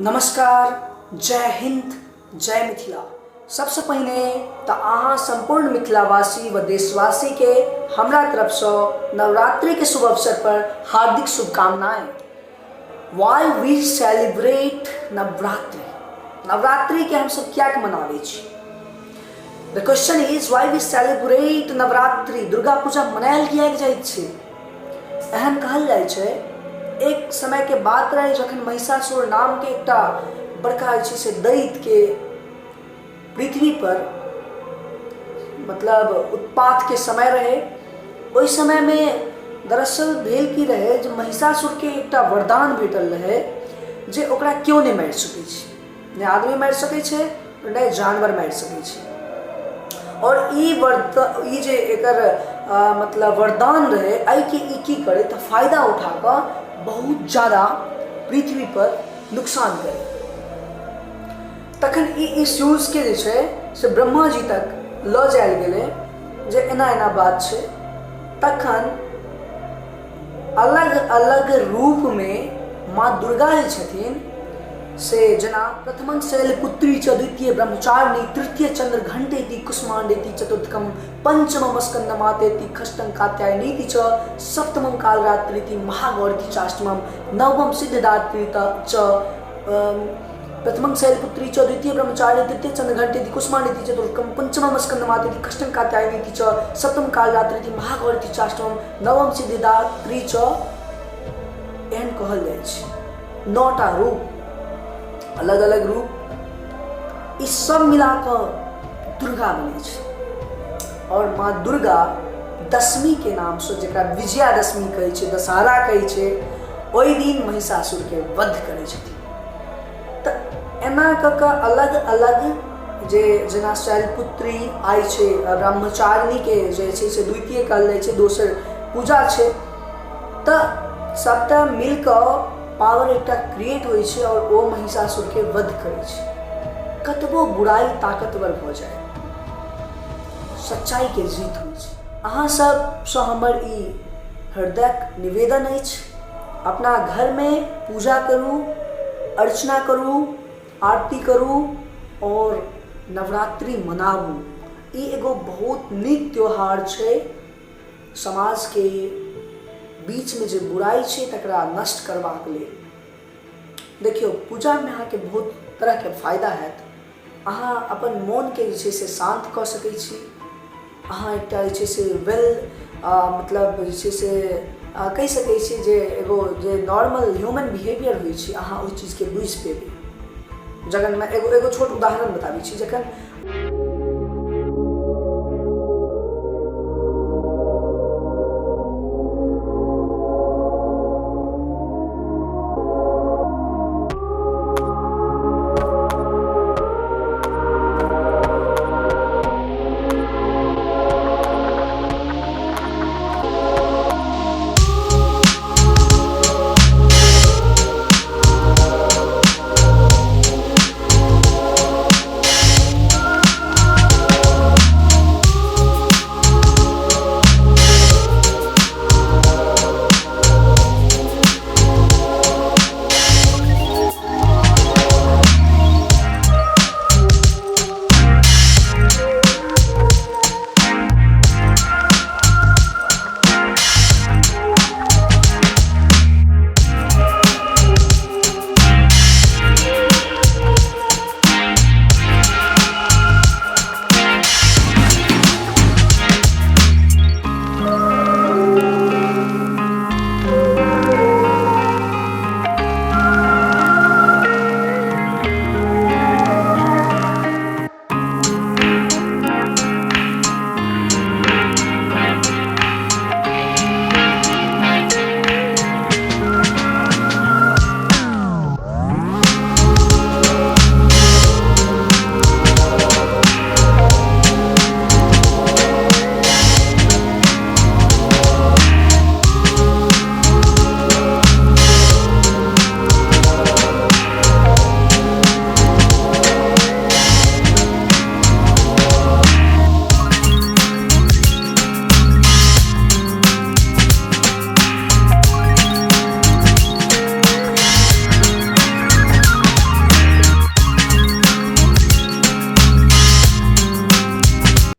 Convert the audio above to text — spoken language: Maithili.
नमस्कार, जय हिंद, जय मिथिला। सबसे पहले तो अहाँ संपूर्ण मिथिलावासी व देशवासी के हमरा तरफ से नवरात्रि के शुभ अवसर पर हार्दिक शुभकामनाएं। Why we celebrate Navratri? Navratri के हम सब क्या मनावे छी? The question is why we celebrate Navratri? Durga Puja मनायल किया जाय छै? एहन कहल जाय छै एक समय के बात रहे जखन महिषासुर नाम के एकटा बड़का से दैत्य के पृथ्वी पर मतलब उत्पात के समय रहे। उस समय में दरअसल भेल की रहे जो महिषासुर के एकटा वरदान भेटल रहे जे ओकरा क्यों नहीं मारि सकै छै, नहीं आदमी मारि सकै छै नहीं जानवर मारि सकै छै। और ई जे एकर मतलब वरदान रहे आई के ई की करे तो फायदा उठा कर बहुत ज़्यादा पृथ्वी पर नुकसान करे। तखन इस न्यूज के जे छै से ब्रह्मा जी तक ल जायल गेले जे एना एना बात छै। तखन अलग अलग रूप में माँ दुर्गा जे छथिन से जना प्रथमं शैलपुत्री च द्वितीय ब्रह्मचारिणी तृतीय चंद्र घंटेति कुष्मांडेति चतुर्थकम पंचमम स्कंदमातेति खष्टं कात्यायनीति च सप्तमं कालरात्रिति महागौरीति चाष्टमं नवमं सिद्धदात्री च प्रथमं शैलपुत्री च द्वितीय ब्रह्मचारिणी तृतीय चंद्र घंटेति कुष्मांडेति चतुर्थकम पंचमम स्कंदमातेति खष्टं कात्यायनीति च सप्तमं कालरात्रिति महागौरीति चाष्टमं नवम सिद्धदात्री च एहन कहल जाय छै। 9टा रूप, अलग अलग रूप, इस सब मिलाकर दुर्गा बने छै। और माँ दुर्गा दशमी के नाम से जकरा विजयादशमी कहै छै, दशहरा कहै छै, ओहि दिन महिषासुर के वध करै छथिन। तऽ एना कऽ अलग अलग जे जेना शैलपुत्री आइ छै, ब्रह्मचारिणी के जे छै से द्वितीय कहल जाइ छै, दोसर पूजा छै। तऽ सबटा मिलकर पावर एकटा क्रिएट होइ छै और वो महिषासुर के वध करे छै। कतबो बुराई ताकतवर भ जाए, सच्चाई के जीत होइ छै। अहाँ सब से हमर ई हृदयक निवेदन अछि, अपना घर में पूजा करू, अर्चना करू, आरती करू और नवरात्रि मनाबू। ई एगो बहुत नीक त्योहार छै। समाज के बीच में जो बुराई है तकरा नष्ट करबाक लेल। देखियो पूजा में अहाँ के बहुत तरह के फायदा है। अहाँ अपन मन के जे से शांत कर सकै छी। अहाँ एकटा जे से वेल मतलब जे से कहि सकै छी जे एगो जे नॉर्मल ह्यूमन बिहेवियर होइ छै अहाँ ओहि चीज के बुझि पेबै। जखन मैं एगो छोट उदाहरण बताबै छी। जखन